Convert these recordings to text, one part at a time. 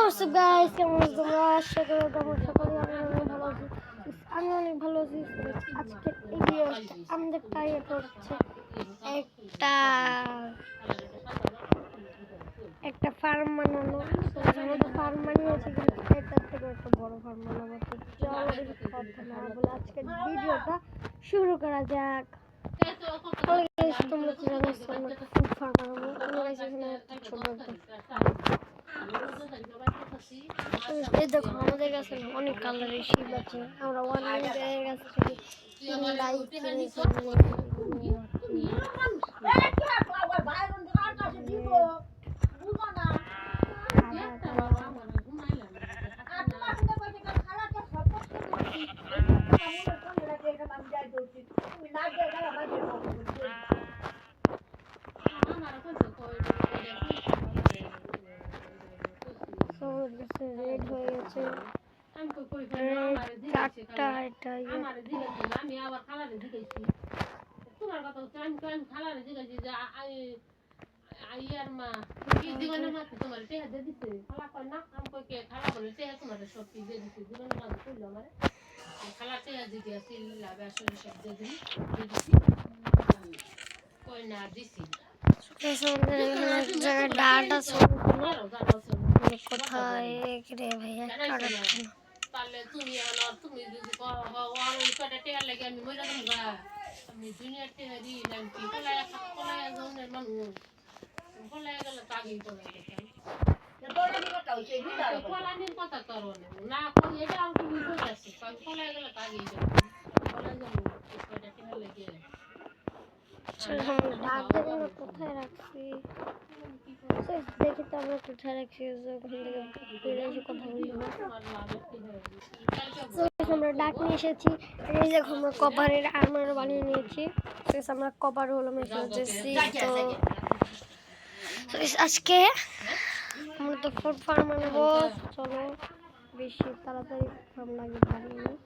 what's up guys? কেমন তোমরা? আশা করি তোমরা সকলে ভালো আছো। আমি অনেক ভালো আছি। আজকে এই ভিডিওটা আমাদের টার্গেট হচ্ছে একটা ফার্ম বানানো। আমাদের ফার্ম বানিয়েছি, কিন্তু এটার থেকে একটা বড় ফার্ম বানাবো। চলো বেশি কথা না বলে আজকের ভিডিওটা শুরু করা যাক। তোমরা তো জানো আমরা ফুড ফার্ম বানাবো। আমরা এখানে ছোট এই দেখো, আমাদের কাছে অনেক কালারের শিপ আছে। আমরা ওয়ান মিনিটের কাছ থেকে লাইট কিনেছি। রেড হয়ে গেছে, চারটা। এটা আমি আবার খালারে জিজ্ঞাসি, তোমার কথা হচ্ছে আমি খালারে জিজ্ঞাসি যে আইয়ার মা কি জীবনের মাঝে তোমার টেহা দিয়ে দিচ্ছে? খালা কয় না। আমি কই কে? খালা বলে টেহা তোমার সব কি দিয়ে দিচ্ছে জীবনের মাঝে করলো আমার। খালা টেহা জিজ্ঞাসি লাভে আসলে সব দিয়ে দিছি। কই না দিছি কোথায় রে ভাইয়া? পারলে তুমি তুমি যদি টেয়ার লাগে আমি মরে যাবো গা। আমি দুনিয়ার টেয়ার দিই নাকি কলায় জনের মানুষ কলায় গেলে তাগেই করে কলানির কথা তোর না কই এটা আমি তুমি কই যাচ্ছি কলায় গেলে তাগেই যাবো কলায় যাবো টেয়ার লেগে। কোথায় রাখছি দেখি তো, আমরা কোথায় রাখছি কথা বলি না। আমরা ডাক নিয়ে এসেছি। এই দেখো, আমরা কপারের আর্মার বানিয়ে নিয়েছি। আমরা কপার হলো মেশিন। তো আজকে আমরা তো ফুড ফার্ম বানাবো। চলো বেশি তাড়াতাড়ি ফার্ম লাগে বানিয়ে নিই।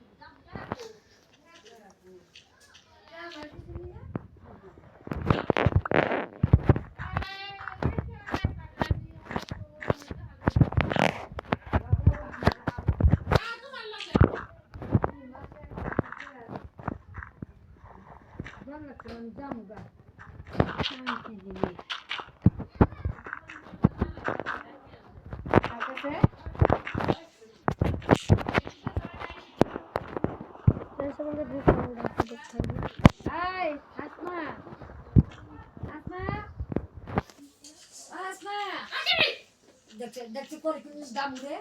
দেখতে করে কিন্তু দাম রে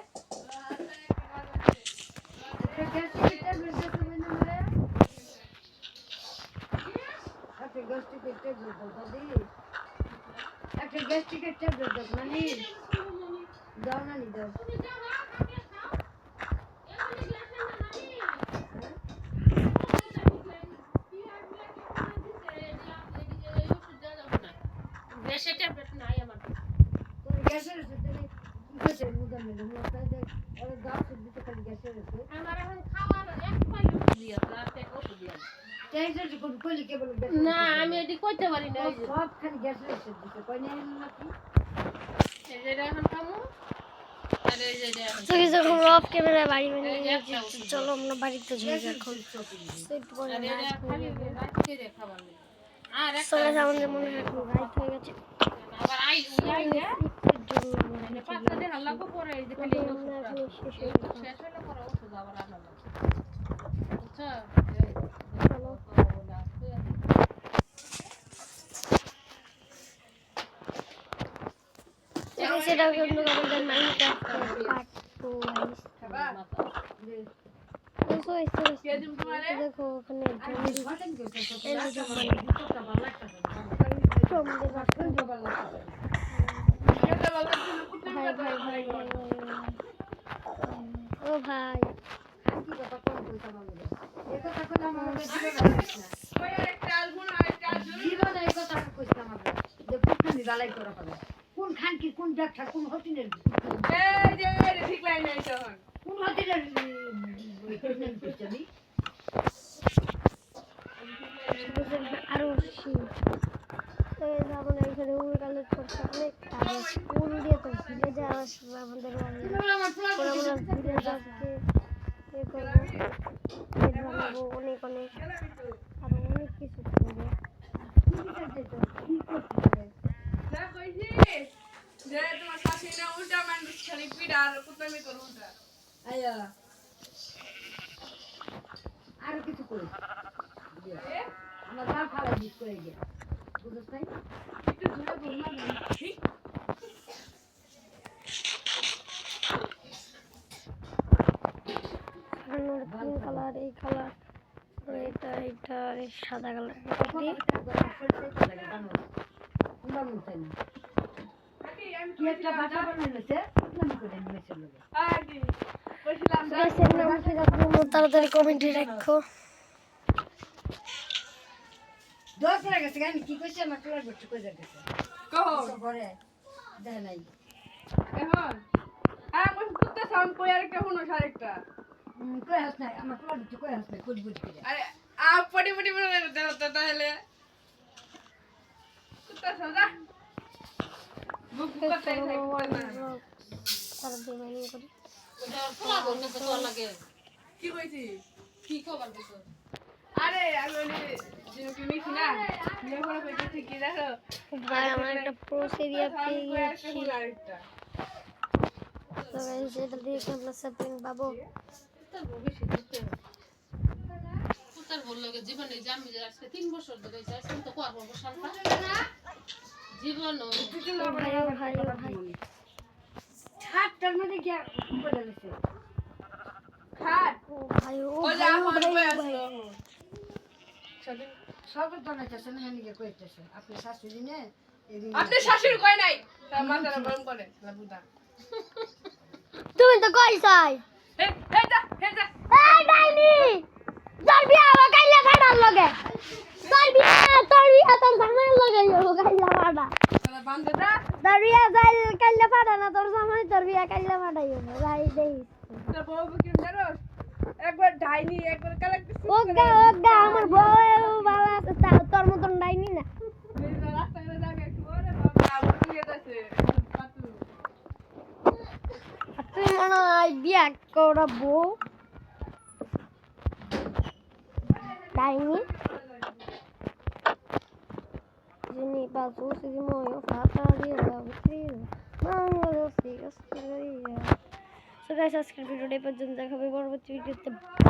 একটা গ্যাস্ট্রিকের ট্যাবলেট দেখ না নি দাও না নি দাও। গ্যাসের ট্যাবলেট নাই আমার। তোর গ্যাসের আছে তাহলে কি হয়েছে? মুদার মেলে মুদার দেখ ওর দাও দিতে খালি গ্যাসের আছে। আমার এখন খাওয়ার এক পাইল দিয়া রাতে ওষুধ দিয়া তেইজের কোন কইলি কেবল গ্যাস না। আমি এডি কইতে পারি না। সব খালি গ্যাসের আছে দিতে কই না নাকি এই যে এখন খামু। আরে এই যে তো এই যখন অফ ক্যামেরা বাড়ি বানিয়ে চলো আমরা বাড়িতে যাই এখন। সেট করে না খালি রাতে রে খাবার আর একটা আমাদের মনে হয় রাইট হয়ে গেছে। আবার আই না মানে পাঁচটা দিন আল্লাহ কো পরে এই যে খালি শেষ হলো পরে ওষুধ আবার আনা লাগবে। আচ্ছা চলো সেটা কিন্তু আমাদের মাইনক্রাফট পার্ট 2 দেখো ওখানে ও ভাই কোন খান কি কোন ডাক্তার কোন হোটেলের ঠিক লাইন নাই তখন কোন হোটেলের আরো তো আমরা এখানে উল কালেক্ট করতে অনেক কাজ উল দিয়ে তো ভিলেজে আসবে আমাদের আমরা ভিলেজ আজকে ইয়ে করবো বানাবো অনেক অনেক আরো অনেক কিছু করবো আর কিছু করি আমার বাপ ফালা জিত করে গিয়ে বুঝছ নাই একটু ধরে বললাম ঠিক পিঙ্ক কালার এই কালার এটা এটা সাদা কালার কি একটা বাটা বানাইছে আমি করে নিয়েছিল তাড়াতাড়ি কমেন্টে রাখো দোষ লাগে আমি কি কইছি আমার ক্লাস বড় কই যাচ্ছে কখন ঘরে দেখ নাই এখন আমি কুত্তা সাউন্ড কই আর কেমন আরেকটা কই হাস নাই আমার ক্লাস বড় কই হাস নাই কই বুঝ করে আরে পড়ি বলে দাও তো তাহলে কুত্তা সাজা বুক করতে থাকতে না তাড়াতাড়ি মাইনিং করি পোলা বলতে তো লাগে কি কইছি কি খবর দিছো আরে আমি জিনুকে মিছি না বিয়ে করে কইতে কি দেখো ভাই আমার একটা প্রোস এরিয়া পেয়ে গেছি তো গাইস এটা দিয়ে আমরা সাপোর্ট পাবো তো ভবিষ্যৎ দিতে পুতার বল লাগে জীবনে জামি আজকে 3 বছর ধরে যাইছেন তো করব শান্তা জীবন ভাই খাটটার মধ্যে কি বলে দিছে খাট ও ভাই সব জানাইতেছে না হেনিকে কইতেছে আপনি শাশুড়ি নে আপনি শাশুড়ি কই নাই তার মাথাটা গরম করে লাবুদা তুমি তো কই চাই হেটা এই ডাইনি তোর বিয়া হবে কাইলা ফাটার লগে তোর বিয়া তোর জামাই লগে যাবো কাইলা ফাটা তাহলে বান্ধে দা তোর বিয়া যাই কাইলা ফাটা না তোর জামাই তোর বিয়া কাইলা ফাটাই হবে যাই দেই তোর বউ কি জানো একবার ডাইনি একবার কালেক্ট ওগা আমার বউ ভালো আছে তোর মতন ডাইনি না রাস্তায় জায়গা কি ওরে বাবা বুঝিয়ে যাচ্ছে পাতু তুই মনে হয় বিয়া করবো ডাইনি Jini pasu si moyo fata dia betul. Mangga sih, so guys, askar video ini pun jangan lupa like, share, dan subscribe.